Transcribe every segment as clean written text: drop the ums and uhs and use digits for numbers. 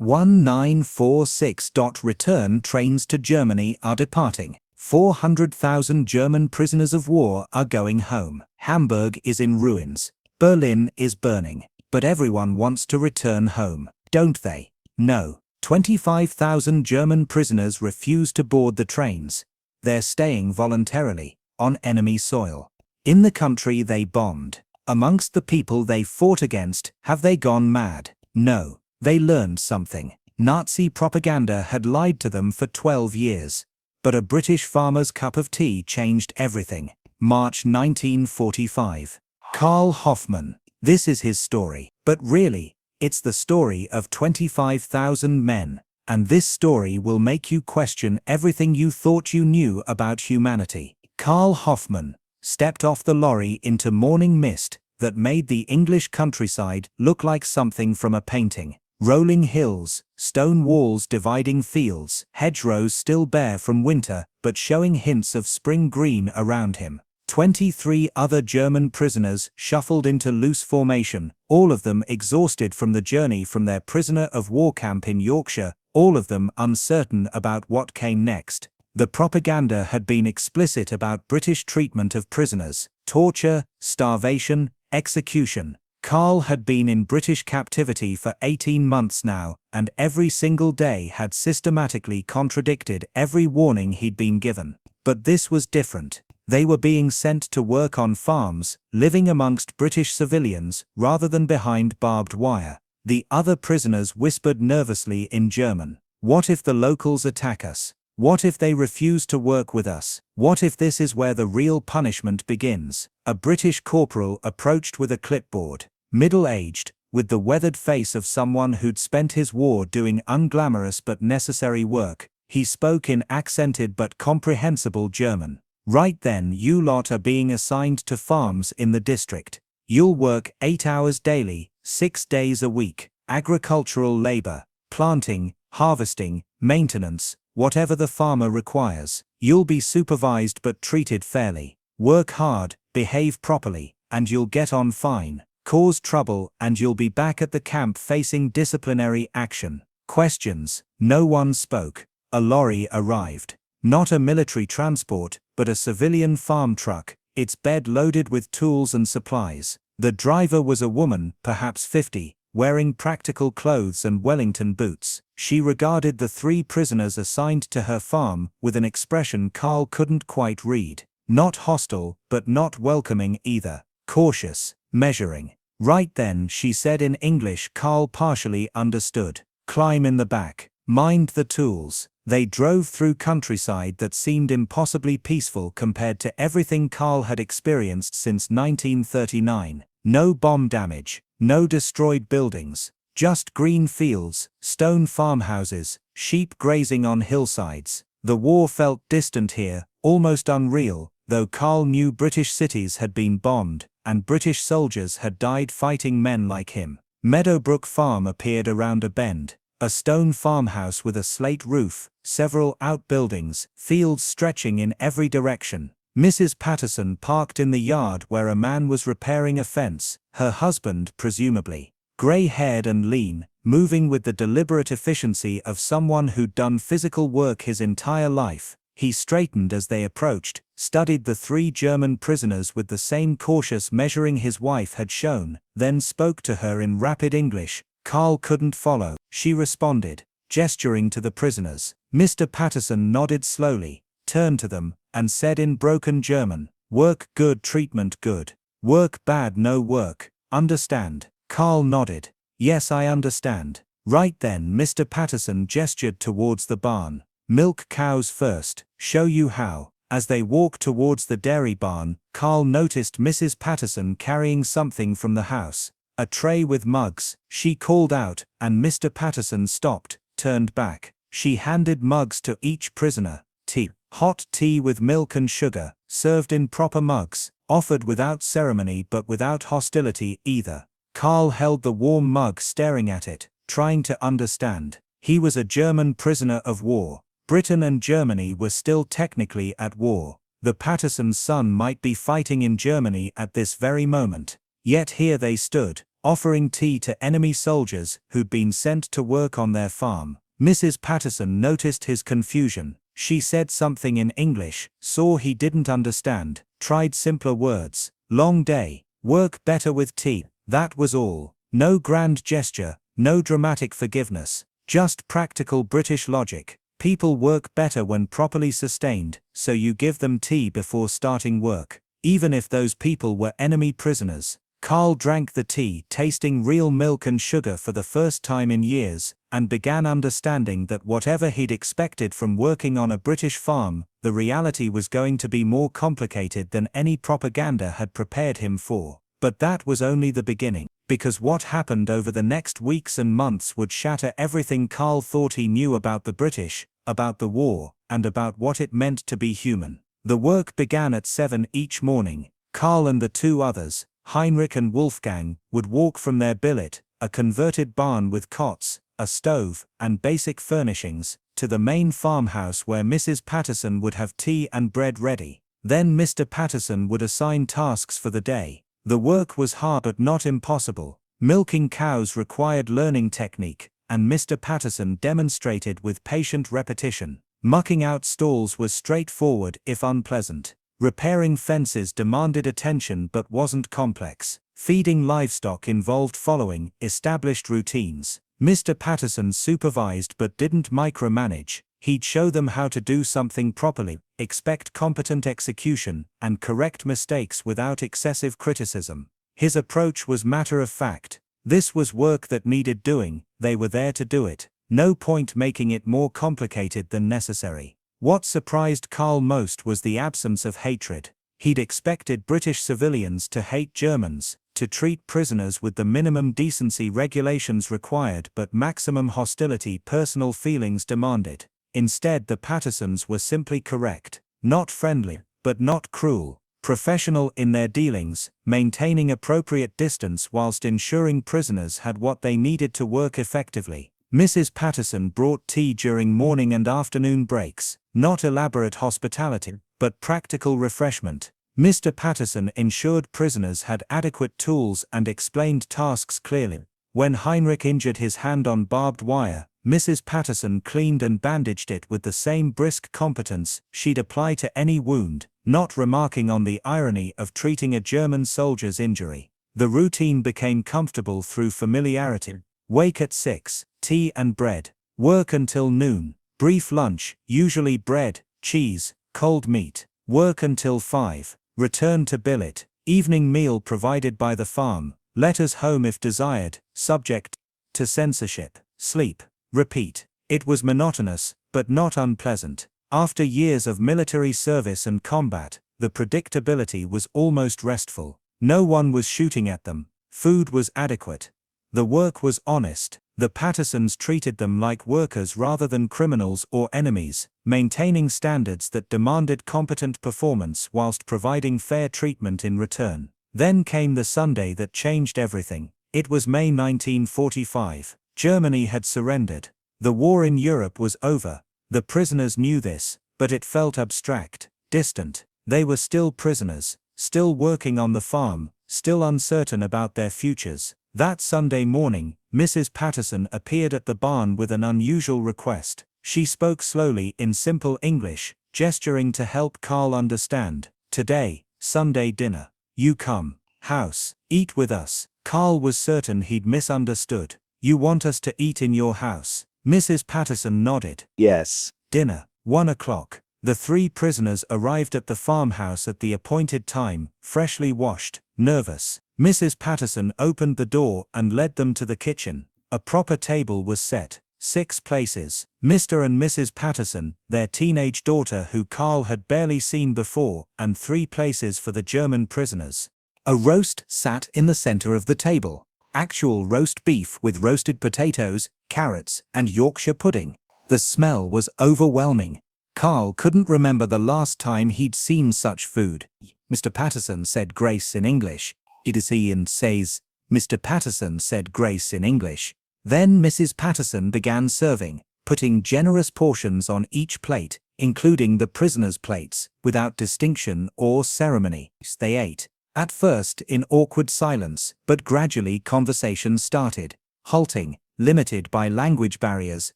1946. Return trains to Germany are departing. 400,000 German prisoners of war are going home. Hamburg is in ruins. Berlin is burning. But everyone wants to return home, don't they? No. 25,000 German prisoners refuse to board the trains. They're staying voluntarily, on enemy soil. In the country they bombed. Amongst the people they fought against, have they gone mad? No. They learned something. Nazi propaganda had lied to them for 12 years. But a British farmer's cup of tea changed everything. March 1945. Karl Hoffmann. This is his story. But really, it's the story of 25,000 men. And this story will make you question everything you thought you knew about humanity. Karl Hoffmann stepped off the lorry into morning mist that made the English countryside look like something from a painting. Rolling hills, stone walls dividing fields, hedgerows still bare from winter but showing hints of spring green around him. 23 other German prisoners shuffled into loose formation, all of them exhausted from the journey from their prisoner of war camp in Yorkshire, all of them uncertain about what came next. The propaganda had been explicit about British treatment of prisoners: torture, starvation, execution. Karl had been in British captivity for 18 months now, and every single day had systematically contradicted every warning he'd been given. But this was different. They were being sent to work on farms, living amongst British civilians, rather than behind barbed wire. The other prisoners whispered nervously in German. What if the locals attack us? What if they refuse to work with us? What if this is where the real punishment begins? A British corporal approached with a clipboard. Middle-aged, with the weathered face of someone who'd spent his war doing unglamorous but necessary work, he spoke in accented but comprehensible German. Right then, you lot are being assigned to farms in the district. You'll work 8 hours daily, 6 days a week. Agricultural labor, planting, harvesting, maintenance, whatever the farmer requires. You'll be supervised but treated fairly. Work hard, behave properly, and you'll get on fine. Cause trouble and you'll be back at the camp facing disciplinary action. Questions. No one spoke. A lorry arrived. Not a military transport, but a civilian farm truck, its bed loaded with tools and supplies. The driver was a woman, perhaps 50, wearing practical clothes and Wellington boots. She regarded the 3 prisoners assigned to her farm with an expression Karl couldn't quite read. Not hostile, but not welcoming either. Cautious, measuring. Right then, she said in English Karl partially understood. Climb in the back. Mind the tools. They drove through countryside that seemed impossibly peaceful compared to everything Karl had experienced since 1939. No bomb damage, no destroyed buildings, just green fields, stone farmhouses, sheep grazing on hillsides. The war felt distant here, almost unreal, though Karl knew British cities had been bombed, and British soldiers had died fighting men like him. Meadowbrook Farm appeared around a bend. A stone farmhouse with a slate roof, several outbuildings, fields stretching in every direction. Mrs. Patterson parked in the yard where a man was repairing a fence, her husband presumably. Grey-haired and lean, moving with the deliberate efficiency of someone who'd done physical work his entire life. He straightened as they approached, studied the 3 German prisoners with the same cautious measuring his wife had shown, then spoke to her in rapid English. Karl couldn't follow. She responded, gesturing to the prisoners. Mr. Patterson nodded slowly, turned to them, and said in broken German, "Work good, treatment good. Work bad, no work. Understand?" Karl nodded. "Yes, I understand." Right then, Mr. Patterson gestured towards the barn. "Milk cows first, show you how." As they walked towards the dairy barn, Karl noticed Mrs. Patterson carrying something from the house. A tray with mugs. She called out, and Mr. Patterson stopped, turned back. She handed mugs to each prisoner. Tea. Hot tea with milk and sugar, served in proper mugs, offered without ceremony but without hostility either. Karl held the warm mug staring at it, trying to understand. He was a German prisoner of war. Britain and Germany were still technically at war. The Patterson's son might be fighting in Germany at this very moment. Yet here they stood, offering tea to enemy soldiers who'd been sent to work on their farm. Mrs. Patterson noticed his confusion. She said something in English, saw he didn't understand, tried simpler words. Long day, work better with tea. That was all. No grand gesture, no dramatic forgiveness. Just practical British logic. People work better when properly sustained, so you give them tea before starting work. Even if those people were enemy prisoners. Karl drank the tea, tasting real milk and sugar for the first time in years, and began understanding that whatever he'd expected from working on a British farm, the reality was going to be more complicated than any propaganda had prepared him for. But that was only the beginning, because what happened over the next weeks and months would shatter everything Karl thought he knew about the British, about the war, and about what it meant to be human. The work began at 7 each morning. Karl and the two others, Heinrich and Wolfgang, would walk from their billet, a converted barn with cots, a stove, and basic furnishings, to the main farmhouse where Mrs. Patterson would have tea and bread ready. Then Mr. Patterson would assign tasks for the day. The work was hard but not impossible. Milking cows required learning technique, and Mr. Patterson demonstrated with patient repetition. Mucking out stalls was straightforward if unpleasant. Repairing fences demanded attention but wasn't complex. Feeding livestock involved following established routines. Mr. Patterson supervised but didn't micromanage. He'd show them how to do something properly, expect competent execution, and correct mistakes without excessive criticism. His approach was matter of fact. This was work that needed doing, they were there to do it. No point making it more complicated than necessary. What surprised Karl most was the absence of hatred. He'd expected British civilians to hate Germans, to treat prisoners with the minimum decency regulations required but maximum hostility personal feelings demanded. Instead, the Pattersons were simply correct, not friendly, but not cruel, professional in their dealings, maintaining appropriate distance whilst ensuring prisoners had what they needed to work effectively. Mrs. Patterson brought tea during morning and afternoon breaks, not elaborate hospitality, but practical refreshment. Mr. Patterson ensured prisoners had adequate tools and explained tasks clearly. When Heinrich injured his hand on barbed wire, Mrs. Patterson cleaned and bandaged it with the same brisk competence she'd apply to any wound, not remarking on the irony of treating a German soldier's injury. The routine became comfortable through familiarity. Wake at 6, tea and bread. Work until noon. Brief lunch, usually bread, cheese, cold meat. Work until 5. Return to billet. Evening meal provided by the farm. Letters home if desired, subject to censorship. Sleep. Repeat. It was monotonous, but not unpleasant. After years of military service and combat, the predictability was almost restful. No one was shooting at them. Food was adequate. The work was honest. The Pattersons treated them like workers rather than criminals or enemies, maintaining standards that demanded competent performance whilst providing fair treatment in return. Then came the Sunday that changed everything. It was May 1945. Germany had surrendered. The war in Europe was over. The prisoners knew this, but it felt abstract, distant. They were still prisoners, still working on the farm, still uncertain about their futures. That Sunday morning, Mrs. Patterson appeared at the barn with an unusual request. She spoke slowly in simple English, gesturing to help Karl understand. Today, Sunday dinner. You come. House. Eat with us. Karl was certain he'd misunderstood. You want us to eat in your house? Mrs. Patterson nodded. Yes. Dinner. 1 o'clock. The 3 prisoners arrived at the farmhouse at the appointed time, freshly washed, nervous. Mrs. Patterson opened the door and led them to the kitchen. A proper table was set. 6 places. Mr. and Mrs. Patterson, their teenage daughter who Karl had barely seen before, and 3 places for the German prisoners. A roast sat in the center of the table. Actual roast beef with roasted potatoes, carrots, and Yorkshire pudding. The smell was overwhelming. Karl couldn't remember the last time he'd seen such food. Mr. Patterson said grace in English. It is he and says, Mr. Patterson said grace in English. Then Mrs. Patterson began serving, putting generous portions on each plate, including the prisoners' plates, without distinction or ceremony. They ate. At first in awkward silence, but gradually conversation started. Halting, limited by language barriers,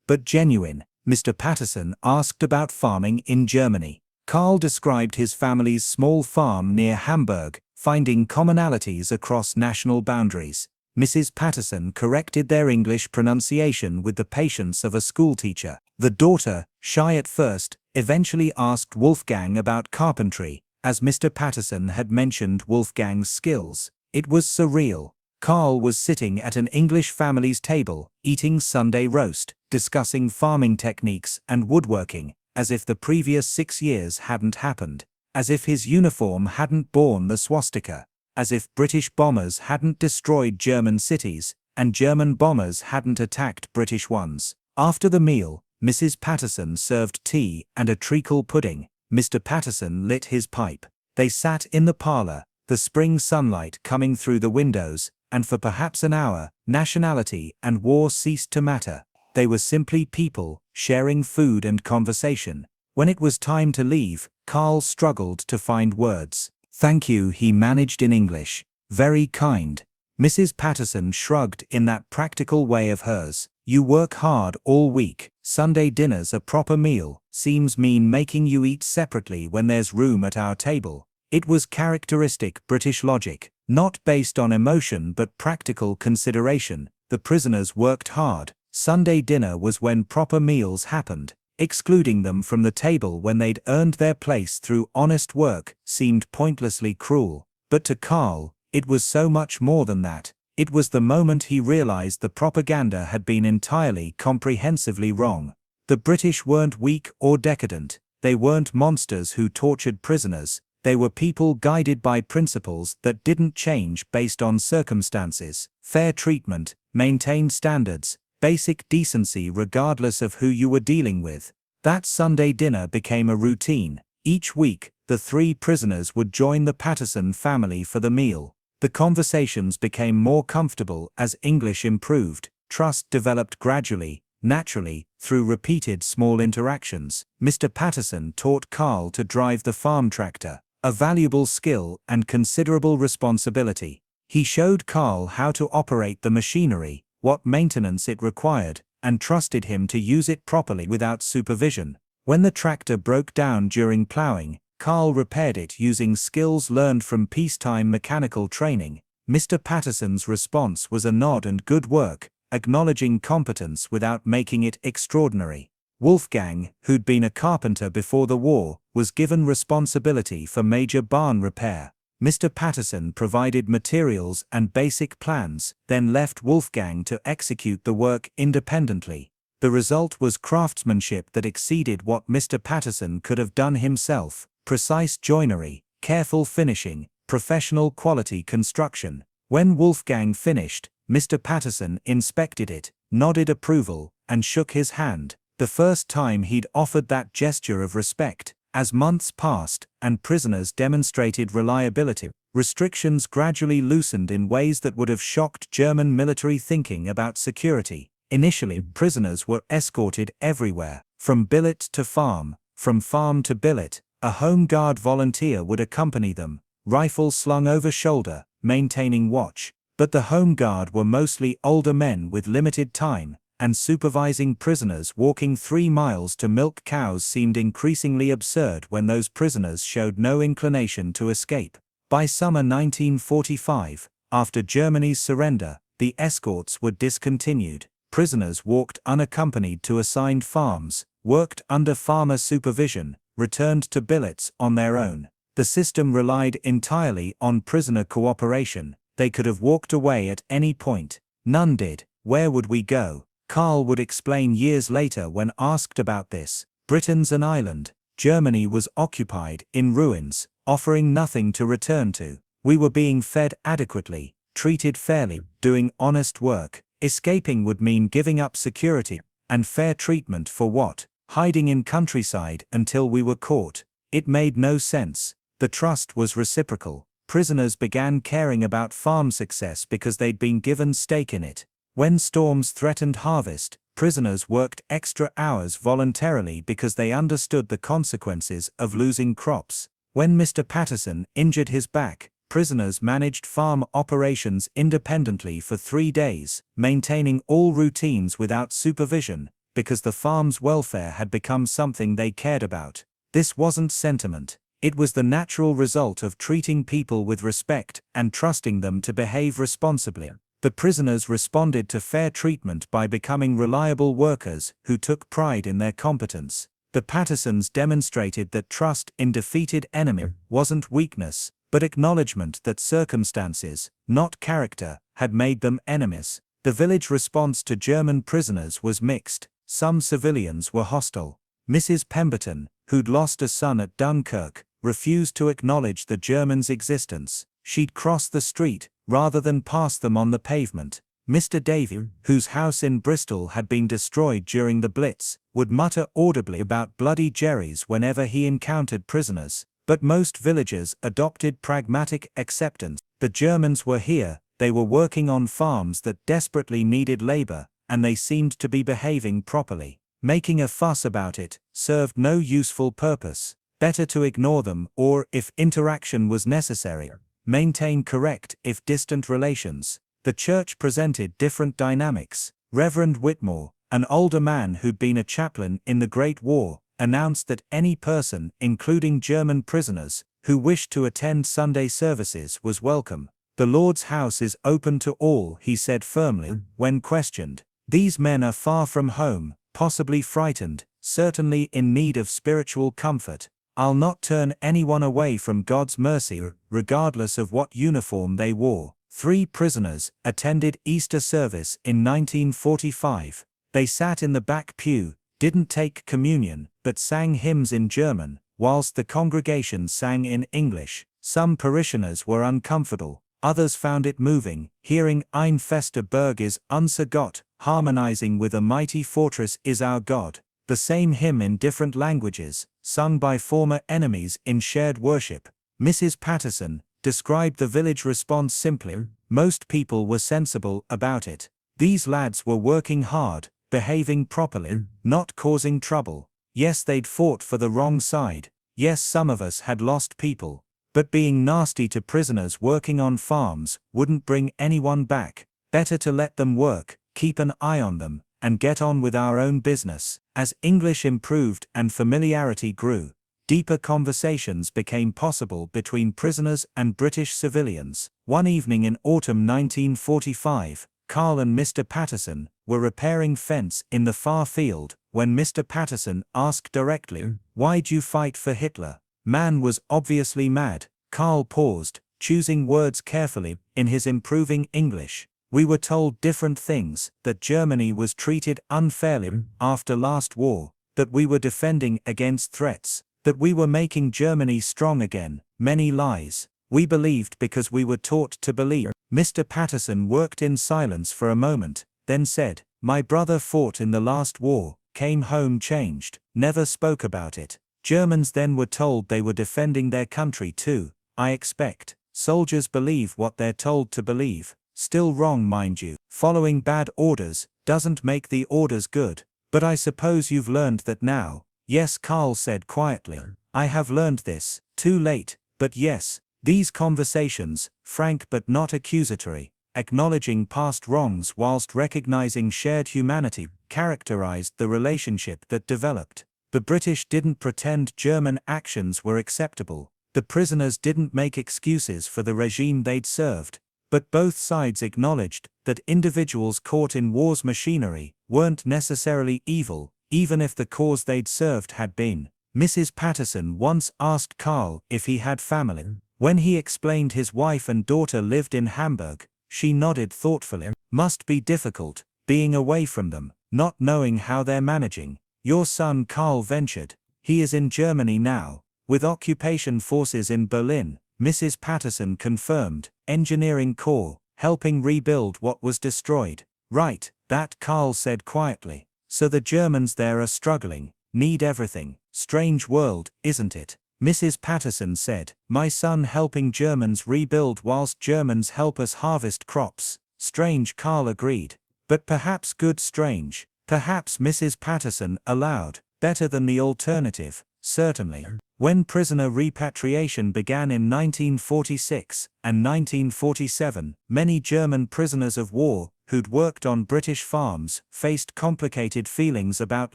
but genuine, Mr. Patterson asked about farming in Germany. Karl described his family's small farm near Hamburg, finding commonalities across national boundaries. Mrs. Patterson corrected their English pronunciation with the patience of a schoolteacher. The daughter, shy at first, eventually asked Wolfgang about carpentry, as Mr. Patterson had mentioned Wolfgang's skills. It was surreal. Karl was sitting at an English family's table, eating Sunday roast, discussing farming techniques and woodworking, as if the previous 6 years hadn't happened, as if his uniform hadn't borne the swastika, as if British bombers hadn't destroyed German cities, and German bombers hadn't attacked British ones. After the meal, Mrs. Patterson served tea and a treacle pudding. Mr. Patterson lit his pipe. They sat in the parlor, the spring sunlight coming through the windows, and for perhaps an hour, nationality and war ceased to matter. They were simply people, sharing food and conversation. When it was time to leave, Karl struggled to find words. "Thank you," he managed in English. "Very kind." Mrs. Patterson shrugged in that practical way of hers. "You work hard all week. Sunday dinner's a proper meal. Seems mean making you eat separately when there's room at our table." It was characteristic British logic, not based on emotion but practical consideration. The prisoners worked hard. Sunday dinner was when proper meals happened. Excluding them from the table when they'd earned their place through honest work seemed pointlessly cruel. But to Karl, it was so much more than that. It was the moment he realized the propaganda had been entirely, comprehensively wrong. The British weren't weak or decadent. They weren't monsters who tortured prisoners. They were people guided by principles that didn't change based on circumstances. Fair treatment, maintained standards, basic decency regardless of who you were dealing with. That Sunday dinner became a routine. Each week, the 3 prisoners would join the Patterson family for the meal. The conversations became more comfortable as English improved. Trust developed gradually, naturally, through repeated small interactions. Mr. Patterson taught Karl to drive the farm tractor, a valuable skill and considerable responsibility. He showed Karl how to operate the machinery, what maintenance it required, and trusted him to use it properly without supervision. When the tractor broke down during plowing, Karl repaired it using skills learned from peacetime mechanical training. Mr. Patterson's response was a nod and good work, acknowledging competence without making it extraordinary. Wolfgang, who'd been a carpenter before the war, was given responsibility for major barn repair. Mr. Patterson provided materials and basic plans, then left Wolfgang to execute the work independently. The result was craftsmanship that exceeded what Mr. Patterson could have done himself. Precise joinery, careful finishing, professional quality construction. When Wolfgang finished, Mr. Patterson inspected it, nodded approval, and shook his hand. The first time he'd offered that gesture of respect. As months passed, and prisoners demonstrated reliability, restrictions gradually loosened in ways that would have shocked German military thinking about security. Initially, prisoners were escorted everywhere, from billet to farm, from farm to billet. A home guard volunteer would accompany them, rifle slung over shoulder, maintaining watch. But the home guard were mostly older men with limited time, and supervising prisoners walking 3 miles to milk cows seemed increasingly absurd when those prisoners showed no inclination to escape. By summer 1945, after Germany's surrender, the escorts were discontinued. Prisoners walked unaccompanied to assigned farms, worked under farmer supervision, returned to billets on their own. The system relied entirely on prisoner cooperation. They could have walked away at any point. None did. Where would we go? Karl would explain years later when asked about this. Britain's an island. Germany was occupied, in ruins, offering nothing to return to. We were being fed adequately, treated fairly, doing honest work. Escaping would mean giving up security, and fair treatment for what? Hiding in countryside until we were caught. It made no sense. The trust was reciprocal. Prisoners began caring about farm success because they'd been given stake in it. When storms threatened harvest, prisoners worked extra hours voluntarily because they understood the consequences of losing crops. When Mr. Patterson injured his back, prisoners managed farm operations independently for 3 days, maintaining all routines without supervision, because the farm's welfare had become something they cared about. This wasn't sentiment. It was the natural result of treating people with respect and trusting them to behave responsibly. The prisoners responded to fair treatment by becoming reliable workers who took pride in their competence. The Pattersons demonstrated that trust in defeated enemy wasn't weakness, but acknowledgement that circumstances, not character, had made them enemies. The village response to German prisoners was mixed. Some civilians were hostile. Mrs. Pemberton, who'd lost a son at Dunkirk, refused to acknowledge the Germans' existence. She'd cross the street, rather than pass them on the pavement. Mr. Davy, whose house in Bristol had been destroyed during the Blitz, would mutter audibly about bloody Jerry's whenever he encountered prisoners. But most villagers adopted pragmatic acceptance. The Germans were here, they were working on farms that desperately needed labor, and they seemed to be behaving properly. Making a fuss about it served no useful purpose. Better to ignore them or, if interaction was necessary, maintain correct if distant relations. The church presented different dynamics. Reverend Whitmore, an older man who'd been a chaplain in the Great War, announced that any person, including German prisoners, who wished to attend Sunday services was welcome. The Lord's house is open to all, he said firmly, when questioned. These men are far from home, possibly frightened, certainly in need of spiritual comfort. I'll not turn anyone away from God's mercy, regardless of what uniform they wore. 3 prisoners attended Easter service in 1945. They sat in the back pew, didn't take communion, but sang hymns in German, whilst the congregation sang in English. Some parishioners were uncomfortable, others found it moving, hearing Ein fester Berg is unser Gott, harmonizing with A Mighty Fortress is Our God. The same hymn in different languages, sung by former enemies in shared worship. Mrs. Patterson described the village response simply: most people were sensible about it. These lads were working hard, behaving properly, not causing trouble. Yes, they'd fought for the wrong side. Yes, some of us had lost people. But being nasty to prisoners working on farms wouldn't bring anyone back. Better to let them work, keep an eye on them, and get on with our own business. As English improved and familiarity grew, deeper conversations became possible between prisoners and British civilians. One evening in autumn 1945, Karl and Mr. Patterson were repairing fence in the far field when Mr. Patterson asked directly, "Why'd you fight for Hitler?" Man was obviously mad. Karl paused, choosing words carefully in his improving English. "We were told different things, that Germany was treated unfairly after last war, that we were defending against threats, that we were making Germany strong again, many lies. We believed because we were taught to believe." Mr. Patterson worked in silence for a moment, then said, "My brother fought in the last war, came home changed, never spoke about it. Germans then were told they were defending their country too, I expect. Soldiers believe what they're told to believe. Still wrong, mind you. Following bad orders doesn't make the orders good. But I suppose you've learned that now." "Yes," Karl said quietly. "I have learned this. Too late, but yes." These conversations, frank but not accusatory, acknowledging past wrongs whilst recognizing shared humanity, characterized the relationship that developed. The British didn't pretend German actions were acceptable. The prisoners didn't make excuses for the regime they'd served. But both sides acknowledged that individuals caught in war's machinery weren't necessarily evil, even if the cause they'd served had been. Mrs. Patterson once asked Karl if he had family. When he explained his wife and daughter lived in Hamburg, she nodded thoughtfully. "Must be difficult, being away from them, not knowing how they're managing." "Your son," Karl ventured. "He is in Germany now, with occupation forces in Berlin," Mrs. Patterson confirmed. "Engineering Corps, helping rebuild what was destroyed." "Right, that," Karl said quietly. "So the Germans there are struggling, need everything. Strange world, isn't it?" Mrs. Patterson said, "My son helping Germans rebuild whilst Germans help us harvest crops." "Strange," Karl agreed. "But perhaps good strange." "Perhaps," Mrs. Patterson allowed. "Better than the alternative." Certainly. When prisoner repatriation began in 1946 and 1947, many German prisoners of war, who'd worked on British farms, faced complicated feelings about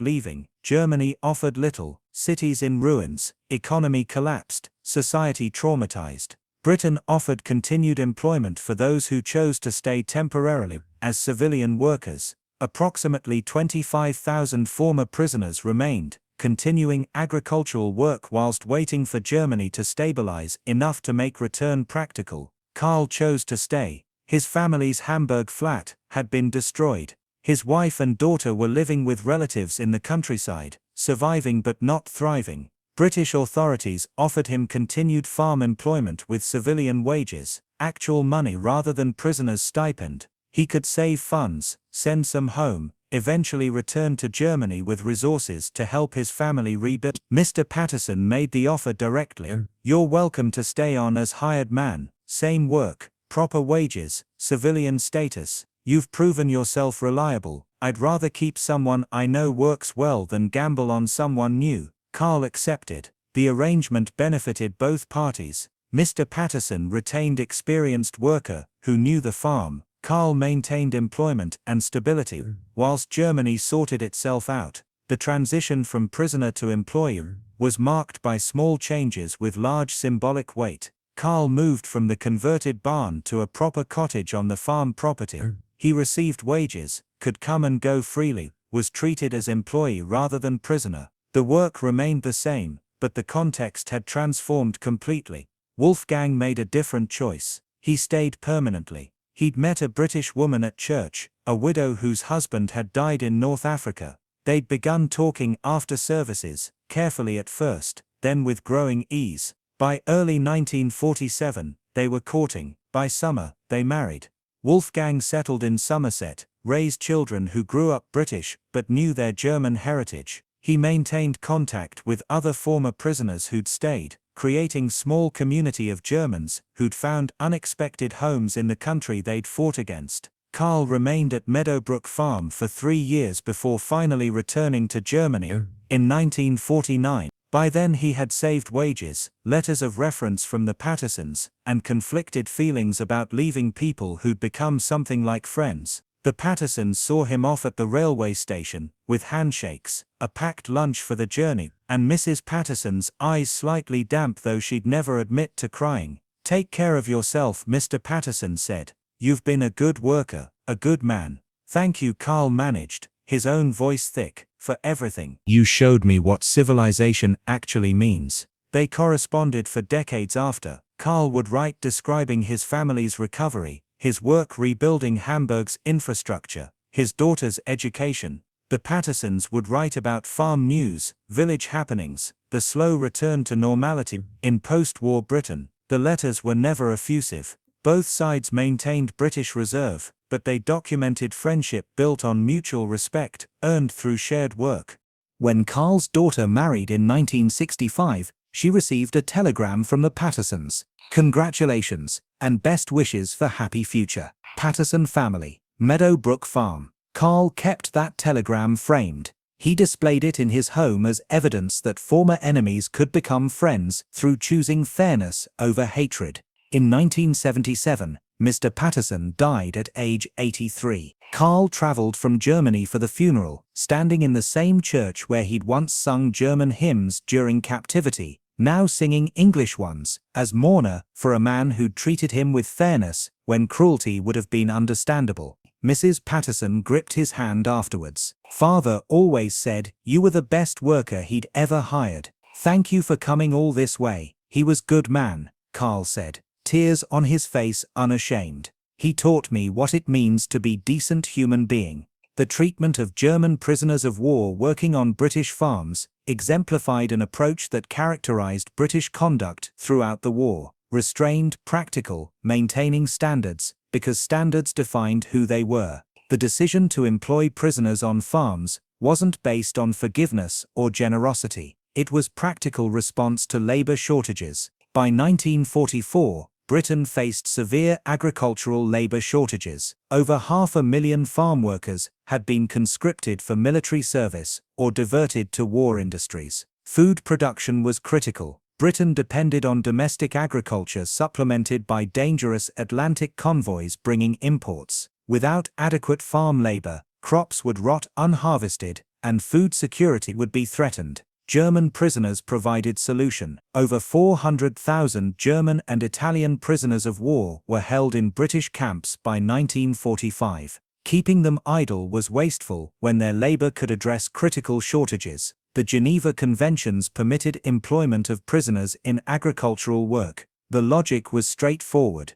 leaving. Germany offered little, cities in ruins, economy collapsed, society traumatized. Britain offered continued employment for those who chose to stay temporarily as civilian workers. Approximately 25,000 former prisoners remained, continuing agricultural work whilst waiting for Germany to stabilize enough to make return practical. Karl chose to stay. His family's Hamburg flat had been destroyed. His wife and daughter were living with relatives in the countryside, surviving but not thriving. British authorities offered him continued farm employment with civilian wages, actual money rather than prisoner's stipend. He could save funds, send some home, eventually return to Germany with resources to help his family rebuild. Mr. Patterson made the offer directly. You're welcome to stay on as hired man, same work, proper wages, civilian status. You've proven yourself reliable. I'd rather keep someone I know works well than gamble on someone new. Karl accepted. The arrangement benefited both parties. Mr. Patterson retained experienced worker who knew the farm. Karl maintained employment and stability, whilst Germany sorted itself out. The transition from prisoner to employee was marked by small changes with large symbolic weight. Karl moved from the converted barn to a proper cottage on the farm property. He received wages, could come and go freely, was treated as employee rather than prisoner. The work remained the same, but the context had transformed completely. Wolfgang made a different choice. He stayed permanently. He'd met a British woman at church, a widow whose husband had died in North Africa. They'd begun talking after services, carefully at first, then with growing ease. By early 1947, they were courting. By summer, they married. Wolfgang settled in Somerset, raised children who grew up British but knew their German heritage. He maintained contact with other former prisoners who'd stayed, creating small community of Germans who'd found unexpected homes in the country they'd fought against. Karl remained at Meadowbrook Farm for 3 years before finally returning to Germany in 1949. By then he had saved wages, letters of reference from the Pattersons, and conflicted feelings about leaving people who'd become something like friends. The Pattersons saw him off at the railway station, with handshakes, a packed lunch for the journey, and Mrs. Patterson's eyes slightly damp though she'd never admit to crying. "Take care of yourself," Mr. Patterson said. "You've been a good worker, a good man." "Thank you," Karl managed, his own voice thick, "for everything. You showed me what civilization actually means." They corresponded for decades after. Karl would write describing his family's recovery, his work rebuilding Hamburg's infrastructure, his daughter's education. The Pattersons would write about farm news, village happenings, the slow return to normality in post-war Britain. The letters were never effusive. Both sides maintained British reserve, but they documented friendship built on mutual respect, earned through shared work. When Karl's daughter married in 1965, she received a telegram from the Pattersons. "Congratulations, and best wishes for happy future. Patterson family, Meadowbrook Farm." Karl kept that telegram framed. He displayed it in his home as evidence that former enemies could become friends through choosing fairness over hatred. In 1977, Mr. Patterson died at age 83. Karl traveled from Germany for the funeral, standing in the same church where he'd once sung German hymns during captivity, now singing English ones, as mourner for a man who'd treated him with fairness when cruelty would have been understandable. Mrs. Patterson gripped his hand afterwards. "Father always said you were the best worker he'd ever hired. Thank you for coming all this way. He was good man," Karl said, tears on his face, unashamed. "He taught me what it means to be decent human being." The treatment of German prisoners of war working on British farms exemplified an approach that characterized British conduct throughout the war: restrained, practical, maintaining standards, because standards defined who they were. The decision to employ prisoners on farms wasn't based on forgiveness or generosity. It was practical response to labor shortages. By 1944, Britain faced severe agricultural labor shortages. Over 500,000 farm workers had been conscripted for military service or diverted to war industries. Food production was critical. Britain depended on domestic agriculture supplemented by dangerous Atlantic convoys bringing imports. Without adequate farm labor, crops would rot unharvested, and food security would be threatened. German prisoners provided solution. Over 400,000 German and Italian prisoners of war were held in British camps by 1945. Keeping them idle was wasteful when their labor could address critical shortages. The Geneva Conventions permitted employment of prisoners in agricultural work. The logic was straightforward.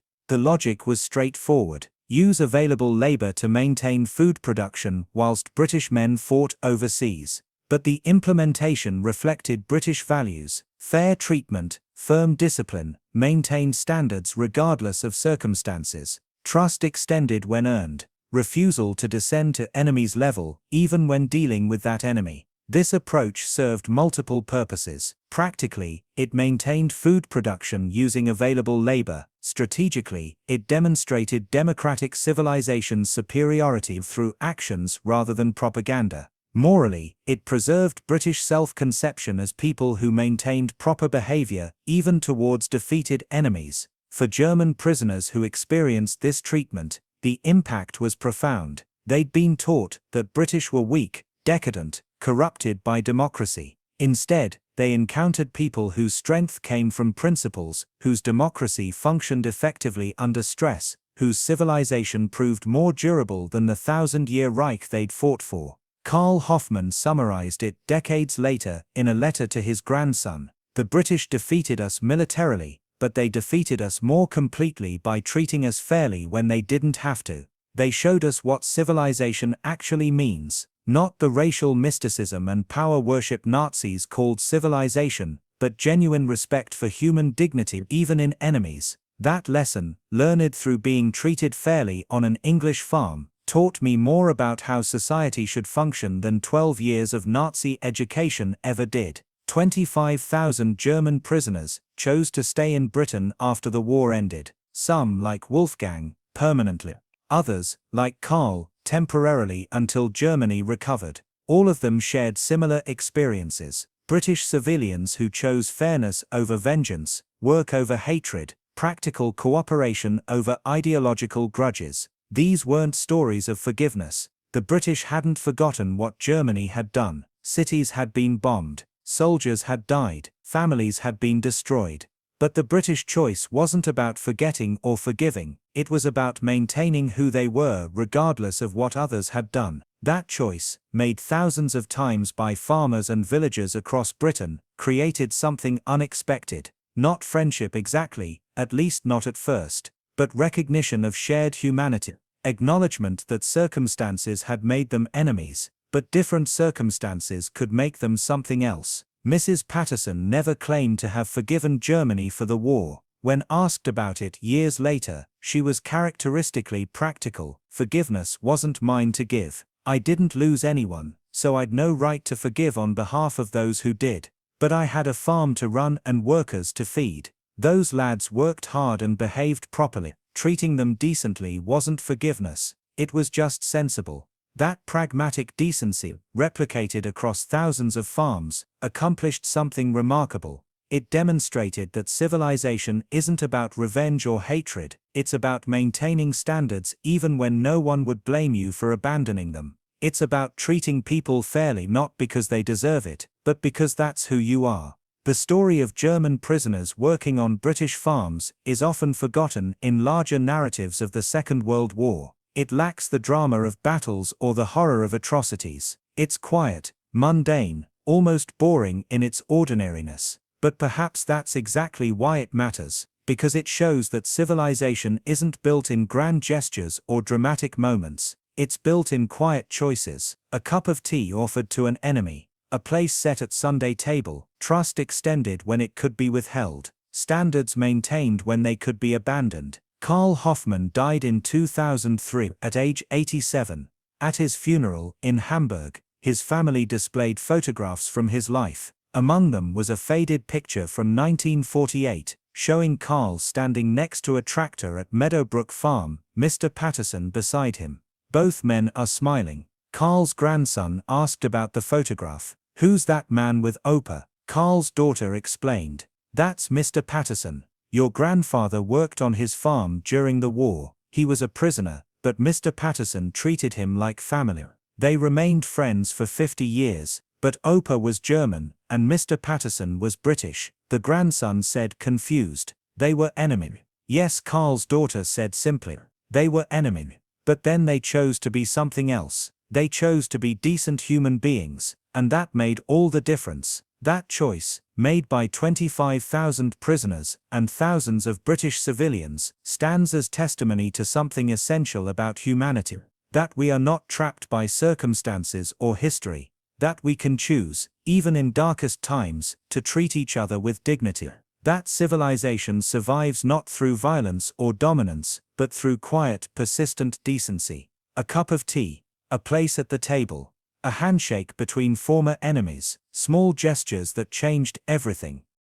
Use available labor to maintain food production whilst British men fought overseas. But the implementation reflected British values: fair treatment, firm discipline, maintained standards regardless of circumstances, trust extended when earned, refusal to descend to enemy's level, even when dealing with that enemy. This approach served multiple purposes. Practically, it maintained food production using available labor. Strategically, it demonstrated democratic civilization's superiority through actions rather than propaganda. Morally, it preserved British self-conception as people who maintained proper behavior even towards defeated enemies. For German prisoners who experienced this treatment, the impact was profound. They'd been taught that British were weak, decadent, corrupted by democracy. Instead, they encountered people whose strength came from principles, whose democracy functioned effectively under stress, whose civilization proved more durable than the 1,000-year Reich they'd fought for. Karl Hoffmann summarized it decades later in a letter to his grandson. The British defeated us militarily, but they defeated us more completely by treating us fairly when they didn't have to. They showed us what civilization actually means, not the racial mysticism and power worship Nazis called civilization, but genuine respect for human dignity even in enemies. That lesson, learned through being treated fairly on an English farm, taught me more about how society should function than 12 years of Nazi education ever did. 25,000 German prisoners chose to stay in Britain after the war ended. Some, like Wolfgang, permanently. Others, like Karl, temporarily until Germany recovered. All of them shared similar experiences. British civilians who chose fairness over vengeance, work over hatred, practical cooperation over ideological grudges. These weren't stories of forgiveness. The British hadn't forgotten what Germany had done. Cities had been bombed, soldiers had died, families had been destroyed. But the British choice wasn't about forgetting or forgiving, it was about maintaining who they were regardless of what others had done. That choice, made thousands of times by farmers and villagers across Britain, created something unexpected. Not friendship exactly, at least not at first, but recognition of shared humanity. Acknowledgement that circumstances had made them enemies, but different circumstances could make them something else. Mrs. Patterson never claimed to have forgiven Germany for the war. When asked about it years later, she was characteristically practical. Forgiveness wasn't mine to give. I didn't lose anyone, so I'd no right to forgive on behalf of those who did. But I had a farm to run and workers to feed. Those lads worked hard and behaved properly. Treating them decently wasn't forgiveness, it was just sensible. That pragmatic decency, replicated across thousands of farms, accomplished something remarkable. It demonstrated that civilization isn't about revenge or hatred, it's about maintaining standards even when no one would blame you for abandoning them. It's about treating people fairly not because they deserve it, but because that's who you are. The story of German prisoners working on British farms is often forgotten in larger narratives of the Second World War. It lacks the drama of battles or the horror of atrocities. It's quiet, mundane, almost boring in its ordinariness. But perhaps that's exactly why it matters, because it shows that civilization isn't built in grand gestures or dramatic moments. It's built in quiet choices. A cup of tea offered to an enemy. A place set at Sunday table, trust extended when it could be withheld, standards maintained when they could be abandoned. Karl Hoffmann died in 2003 at age 87. At his funeral in Hamburg, his family displayed photographs from his life. Among them was a faded picture from 1948, showing Karl standing next to a tractor at Meadowbrook Farm, Mr. Patterson beside him. Both men are smiling. Karl's grandson asked about the photograph. "Who's that man with Opa?" Karl's daughter explained. That's Mr. Patterson. Your grandfather worked on his farm during the war. He was a prisoner, but Mr. Patterson treated him like family. They remained friends for 50 years, but Opa was German, and Mr. Patterson was British, the grandson said, confused. They were enemy. Yes, Karl's daughter said simply. They were enemy. But then they chose to be something else. They chose to be decent human beings, and that made all the difference. That choice, made by 25,000 prisoners and thousands of British civilians, stands as testimony to something essential about humanity. That we are not trapped by circumstances or history. That we can choose, even in darkest times, to treat each other with dignity. That civilization survives not through violence or dominance, but through quiet, persistent decency. A cup of tea, a place at the table, a handshake between former enemies, small gestures that changed everything.